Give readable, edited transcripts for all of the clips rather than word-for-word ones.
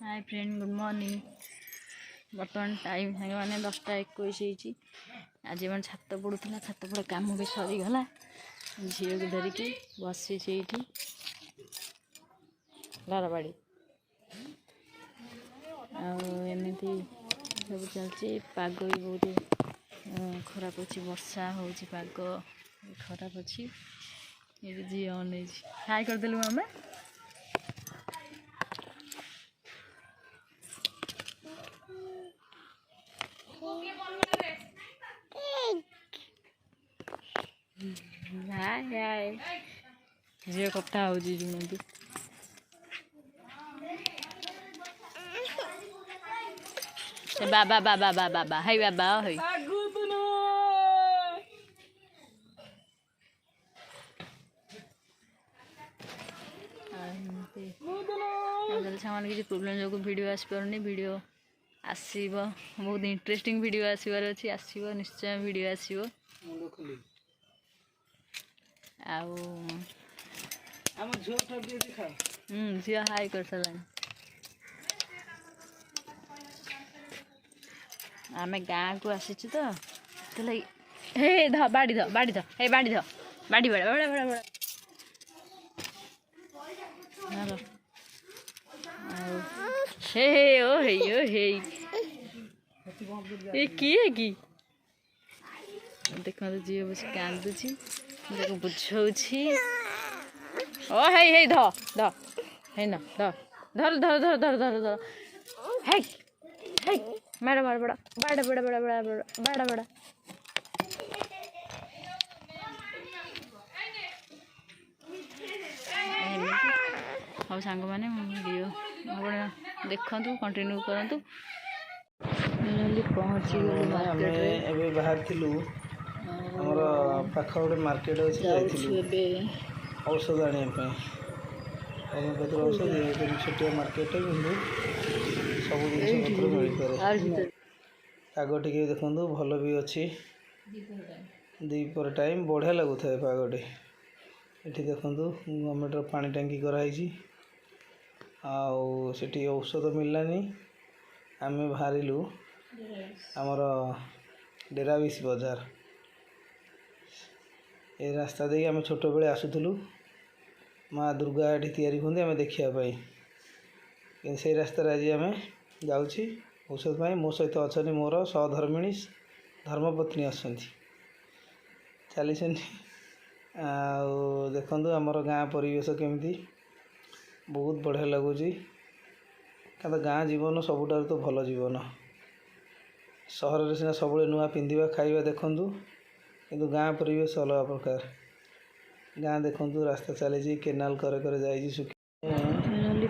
Hi friend good morning. बर्तमान time सागे मैंने 10:21 आज मैं छात पड़ूला छात पड़ कम भी सरीगला झील को धरिकी बसी घर बाड़ी आमती सब चलती पाग भी बहुत खराब अच्छी वर्षा हो पाग खराब अच्छी ये झी अन हाई करदेलु आम झील कथा हो बाबा बाबा बाबा बाबा हाय बाबा हाय किसी प्रोब्लेम जो वीडियो आसपारे वीडियो आसब बहुत इंटरेस्टिंग वीडियो आसबार अच्छी आसब निश्चय वीडियो आसब झी हाई कर सारा आम गाँ को आसी तो हे ध बाड़ी ध बाड़ी ध हे बाड़ी ध बाड़ी बड़ा बड़ा बड़ा बड़ा हे ओ हे ये किए कि देख झी बस कांदुची बुझाऊँगी ओ हे ध ध है न ध धर धर धर धर धर धर हे हे बड़ा बड़ा बड़ा बड़ा बड़ा बड़ा बड़ा बड़ा बड़ा हाँ सांग मैंने वीडियो देखु कंटिन्यू करूँ पहुँची गलु मार्केट बाहर थिलु हमर पाख गोटे मार्केट अच्छे औषध आने होमिओपैथी औषध छोटिया मार्केट कि सब जिन मिल पाए पाग टे देखु भल भी अच्छी दीपर टाइम बढ़िया लगुए पागटे ये देखु गवर्नमेंट पानी टांकी कराई आठी औषध मिललानी आम बाहरिलु आमर डेराविश बजार ये रास्ता दे आम छोट बेले आसुलु माँ दुर्गा ये तैयारी होंगे आम देखापी से रास्तार आज आम जाऊँगी औषध पाई मो सहित अच्छा मोर सहधर्मिणी धर्मपत्नी आसती चली देखु आमर गाँ परिवेश केमती बहुत बढ़िया लगुच क्या गाँ जीवन सबुठार तो भल जीवन सहर में सीना सब नुआ पिंधा खाଇବା देखु किंतु गाँ परिवेश अलग प्रकार गाँ देखु रास्ता चली केनाल करे करे जाइए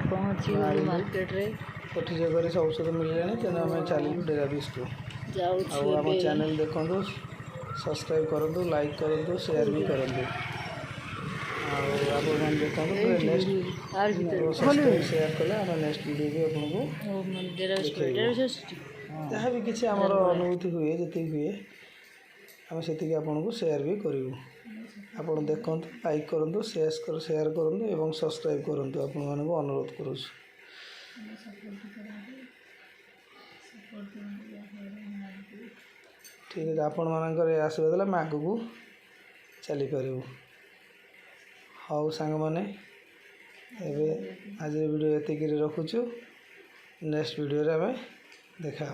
पहुँची गलु मार्केट रे कोठी जगह से औषध मिलने तेना आम चलू डेराविश को आम चैनल देखु सब्सक्राइब करूँ लाइक करूँ शेयर भी करूँ आप देखो नेक्स्ट शेयर कले आम नेक्स्ट वीडियो भी आपको जहाँ भी किसी आमर अनुभूति हुए जी हुए आम से आपको शेयर भी करूँ आप देखु लाइक करूँ शेयर करूँ और सब्सक्राइब करूँ आपण मानक अनुरोध करूँ ठीक है आपण मानक आशीर्वाद आम आग को चली पारू हाँ सांग मैंने आज वीडियो एतिक रखुचु नेक्स्ट वीडियो रे आम देखा